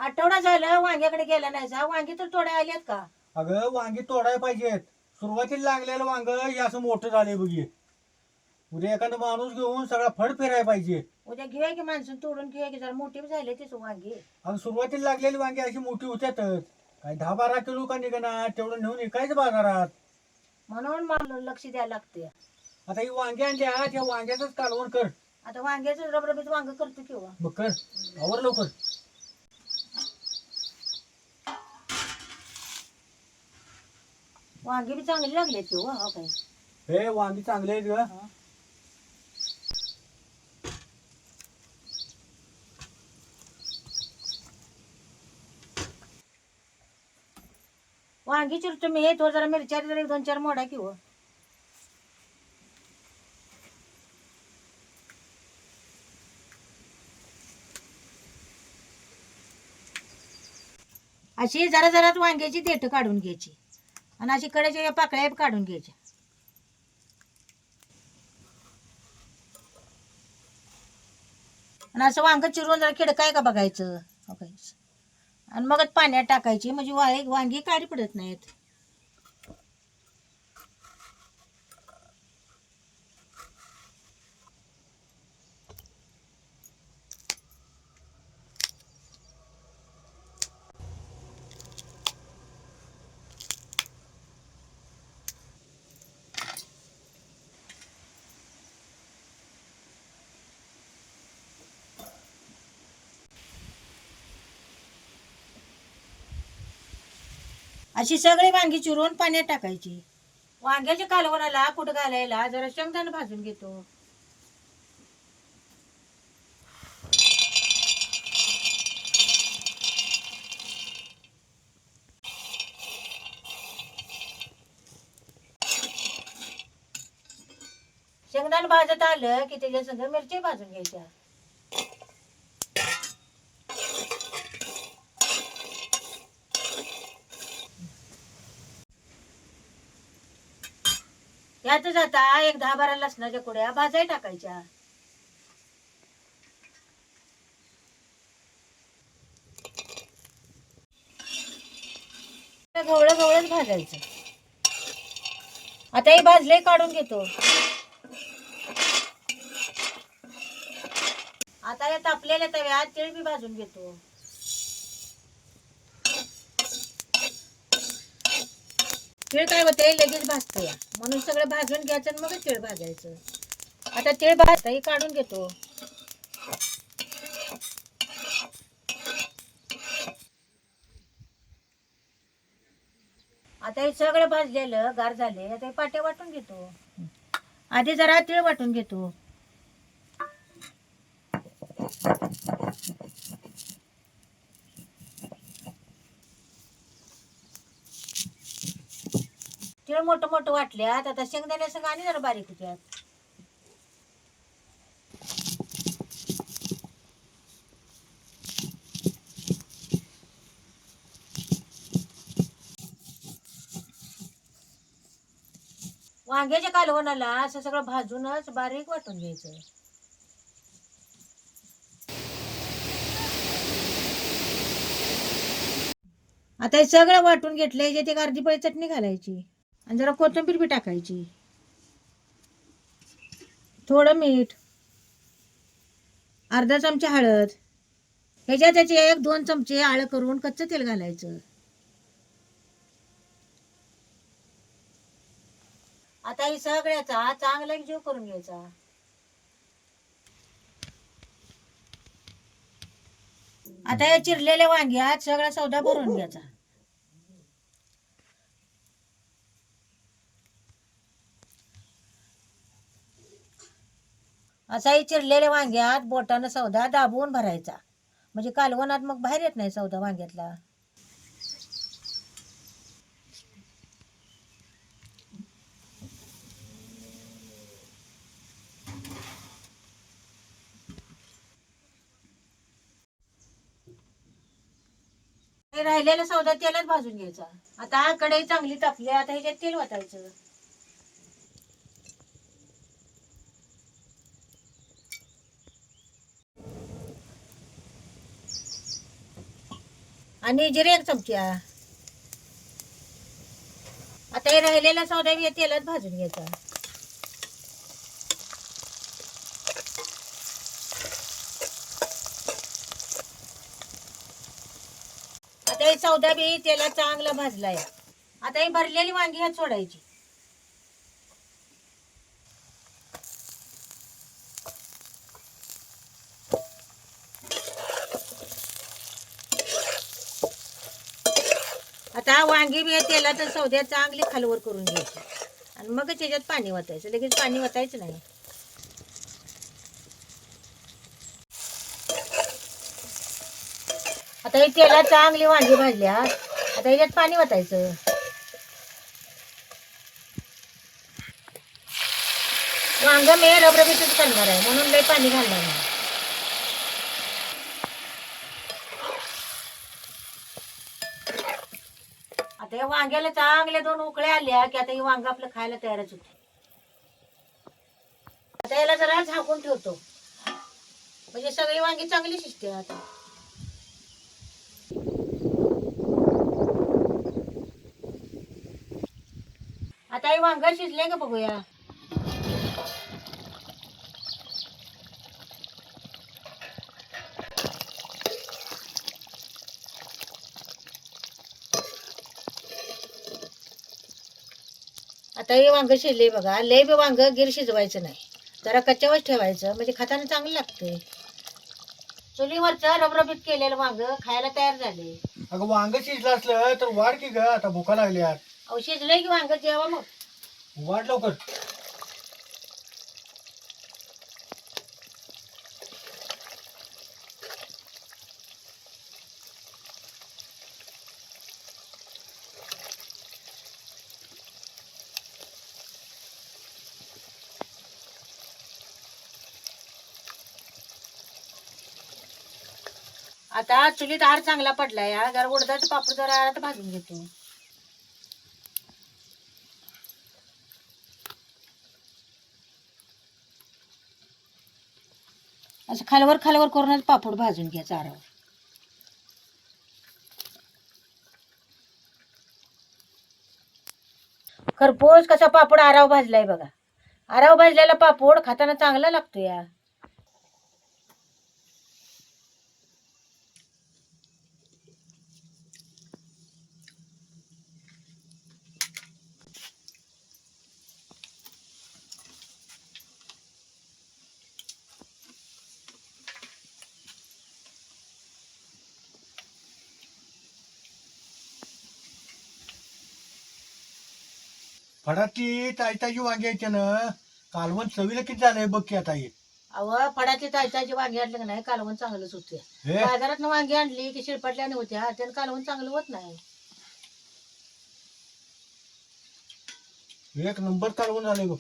आठवडा झालं वांग्याकडे गेला नाही जा. वांगी तर थोड्या आल्यात का? अगं वांगी तोडायला पाहिजेत. सुरुवातीला लागलेलं वांग हे असं मोठं झालंय बघ. उद्या एखादा माणूस घेऊन सगळा फड फिरायला पाहिजे. उद्या घेऊया की माणसं तोडून घेऊया की, जरा मोठी बी झाली तीच वांगी. अगं सुरुवातीला लागलेली वांगी अशी मोठी होत्यातच. काय 10-12 किलो का निघणार तेवढं नेऊन विकायचं बाजारात. म्हणून मला लक्ष द्यायला लागते. आता ही वांगी आणल्या त्या वांग्याच कालवण कर. आता वांग्याचं रबरबीत वांग करतो किंवा मग कर आवर लवकर. वांगी बी चांगली लागली किंवा हो काय. हे वांगी चांगले आहेत ग. वांगी चिरतो मी. हे तो जरा मिरच्या जरा 1-4 मोडा किंवा अशी जरा जरा वांग्याची देठ काढून घ्यायची आणि अशी कडेच्या पाकळ्या काढून घ्यायच्या. आणि असं वांग चिरून जरा खिडकाय का बघायचं बघायचं आणि मगच पाण्यात टाकायची, म्हणजे वांगी काळी पडत नाहीत. अशी सगळी वांगी चिरून पाण्यात टाकायची. वांग्याच्या कालवणाला कुठं घालायला जरा शेंगदाणा भाजून घेतो. शेंगदाणा भाजत आलं की त्याच्या संग मिरची भाजून घ्यायच्या. यातच आता 10-12 लसणाच्या कुड्या भाजाय टाकायच्या. गवळं गवळच भाजायचं. आता हे भाजले काढून घेतो. आता या तापलेल्या तव्यात तीळ बी भाजून घेतो. तीळ काय होते लगेच भाजते, म्हणून सगळं भाजून घ्यायचं आणि मग तीळ भाजायचं. आता तीळ भाजता काढून घेतो. आता हे सगळं भाजलेलं गार झाले. आता हे पाट्या वाटून घेतो. आधी जरा तीळ वाटून घेतो. तीळ मोठं मोठं वाटल्यात. आता शेंगदाण्या संग आणि जरा बारीक होत्यात. वांग्याच्या कालवणाला असं सगळं भाजूनच बारीक वाटून घ्यायचं. आता हे सगळं वाटून घेतलंय. जे ते अर्धी पळी चटणी घालायची आणि जरा कोथिंबीर बी टाकायची. थोडं मीठ, अर्धा चमचा हळद. ह्याच्यात त्याचे 1-2 चमचे आळं करून कच्चं तेल घालायचं. आता हे सगळ्याचा चांगला जीव करून घ्यायचा. आता या चिरलेल्या वांग्यात सगळा सौदा भरून घ्यायचा. असा हे चिरलेल्या वांग्यात बोटानं सौदा दाबवून भरायचा, म्हणजे कालवणात मग बाहेर येत नाही सौदा वांग्यातला. राहिलेला सौदा तेलात भाजून घ्यायचा. आता कढई चांगली तापली. आता ह्याच्यात तेल वतायचं. आणि जिरे 1 चमचा. आता हे राहिलेला सौदा बी या तेलात भाजून घ्यायचा. आता हे सौदा बी तेलात चांगला भाजलाय. आता ही भरलेली वांगी ह्यात सोडायची. आता वांगी बी तेलात सौद्यात चांगली खालवर करून घ्यायची आणि मग त्याच्यात पाणी वतायचं. लगेच पाणी वतायचं नाही. आता ही तेलात चांगली वांगी भाजल्या. आता याच्यात पाणी वतायचं. वांग मी रबरबीतच करणार आहे म्हणून लय पाणी घालणार नाही. आता या वांग्याला चांगल्या 2 उकळ्या आल्या की आता ही वांग आपलं खायला तयारच होते. आता याला जरा झाकून ठेवतो म्हणजे सगळी वांगी चांगली शिजते. आता हे वांग शिजले का बघूया. आता हे वांग शिजले बघा. लय बी वांग गिर शिजवायचं नाही. जरा कच्च्यावरच ठेवायचं म्हणजे खाताना चांगलं लागते. चुलीवरचं रबरबीत केलेलं वांग खायला तयार झाले. अगं वांग शिजलं असलं तर वाढ की ग, आता भुका लागल्यात. अहो शिजलंय की वांग, जेवा मग. वाढ लवकर. आता चुलीत आड चांगला पडलाय. जरा उडदाचं पापड जरा आडात भाजून घेतो. असं खालवर खालवर करूनच पापड भाजून घ्यायचं आरावर. खरपूस कसा पापड आराव भाजलाय बघा. आराव भाजलेला पापड खाताना चांगला लागतो या. फडातली ताजी वांगी आहेत ना, कालवण चवीला किती झालंय बघ की आता हे. अव फडाची तायताची वांगी आणली का नाही कालवण चांगलंच होते. हे बाजारात वांगी आणली की शिरपटल्याने होत्या त्यानं कालवण चांगलं होत नाही. एक नंबर कालवण झालंय बघ.